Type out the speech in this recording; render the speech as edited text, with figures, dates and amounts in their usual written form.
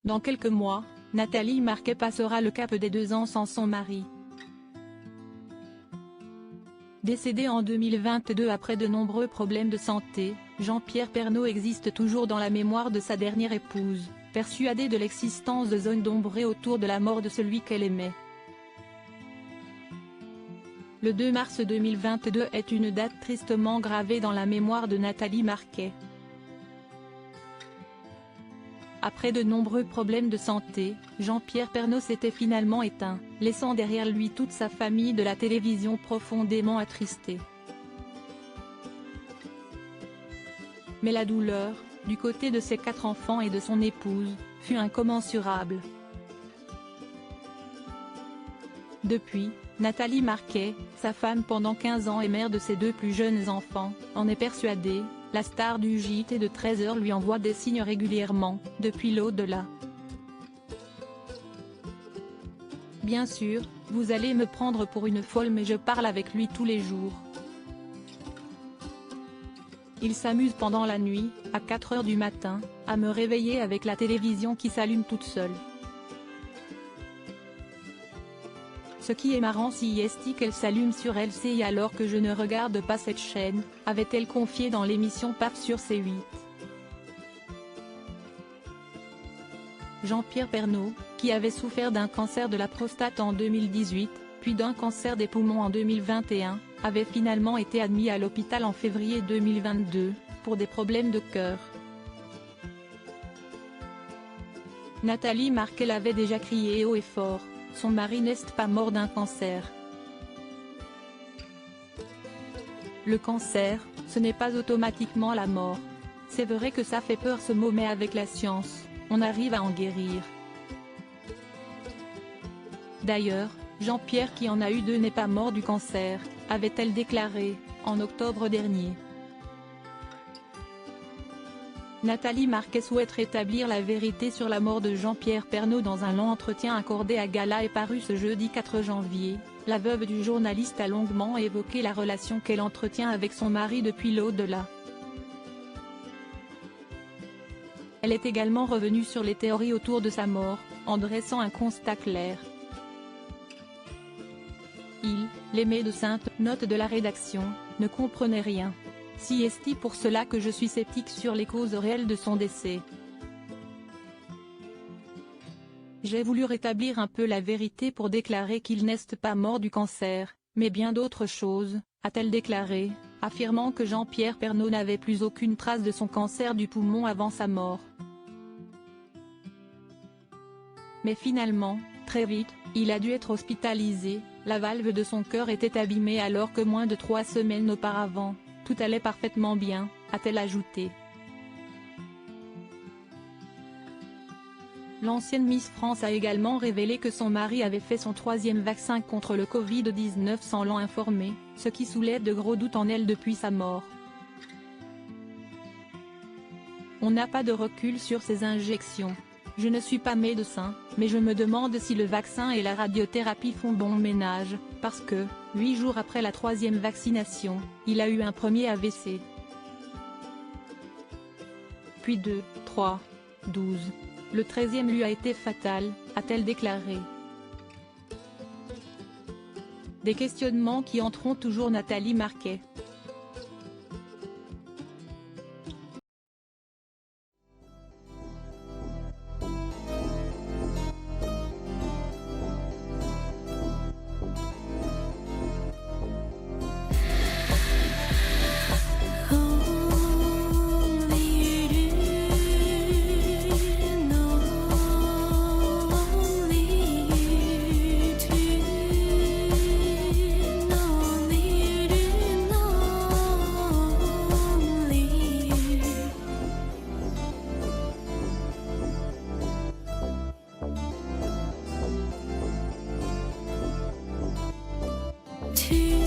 Dans quelques mois, Nathalie Marquet passera le cap des 2 ans sans son mari. Décédé en 2022 après de nombreux problèmes de santé, Jean-Pierre Pernaut existe toujours dans la mémoire de sa dernière épouse, persuadé de l'existence de zones d'ombre autour de la mort de celui qu'elle aimait. Le 2 mars 2022 est une date tristement gravée dans la mémoire de Nathalie Marquet. Après de nombreux problèmes de santé, Jean-Pierre Pernaut s'était finalement éteint, laissant derrière lui toute sa famille de la télévision profondément attristée. Mais la douleur, du côté de ses 4 enfants et de son épouse, fut incommensurable. Depuis, Nathalie Marquet, sa femme pendant 15 ans et mère de ses 2 plus jeunes enfants, en est persuadée. La star du JT de 13h lui envoie des signes régulièrement, depuis l'au-delà. Bien sûr, vous allez me prendre pour une folle mais je parle avec lui tous les jours. Il s'amuse pendant la nuit, à 4h du matin, à me réveiller avec la télévision qui s'allume toute seule. Ce qui est marrant si est qu'elle s'allume sur LCI alors que je ne regarde pas cette chaîne, avait-elle confié dans l'émission PAF sur C8. Jean-Pierre Pernaut, qui avait souffert d'un cancer de la prostate en 2018, puis d'un cancer des poumons en 2021, avait finalement été admis à l'hôpital en février 2022, pour des problèmes de cœur. Nathalie Marquet avait déjà crié haut et fort. Son mari n'est pas mort d'un cancer. Le cancer, ce n'est pas automatiquement la mort. C'est vrai que ça fait peur ce mot mais avec la science, on arrive à en guérir. D'ailleurs, Jean-Pierre qui en a eu 2 n'est pas mort du cancer, avait-elle déclaré, en octobre dernier. Nathalie Marquet souhaite rétablir la vérité sur la mort de Jean-Pierre Pernaut dans un long entretien accordé à Gala et paru ce jeudi 4 janvier. La veuve du journaliste a longuement évoqué la relation qu'elle entretient avec son mari depuis l'au-delà. Elle est également revenue sur les théories autour de sa mort, en dressant un constat clair. Il, l'aimé de Sainte, note de la rédaction, ne comprenait rien. Si est pour cela que je suis sceptique sur les causes réelles de son décès. J'ai voulu rétablir un peu la vérité pour déclarer qu'il n'est pas mort du cancer, mais bien d'autres choses, a-t-elle déclaré, affirmant que Jean-Pierre Pernaut n'avait plus aucune trace de son cancer du poumon avant sa mort. Mais finalement, très vite, il a dû être hospitalisé, la valve de son cœur était abîmée alors que moins de 3 semaines auparavant, tout allait parfaitement bien, a-t-elle ajouté. L'ancienne Miss France a également révélé que son mari avait fait son 3e vaccin contre le Covid-19 sans l'en informer, ce qui soulève de gros doutes en elle depuis sa mort. On n'a pas de recul sur ces injections. Je ne suis pas médecin, mais je me demande si le vaccin et la radiothérapie font bon ménage, parce que, 8 jours après la 3e vaccination, il a eu un premier AVC. Puis 2, 3, 12. Le 13e lui a été fatal, a-t-elle déclaré. Des questionnements qui hanteront toujours Nathalie Marquet. To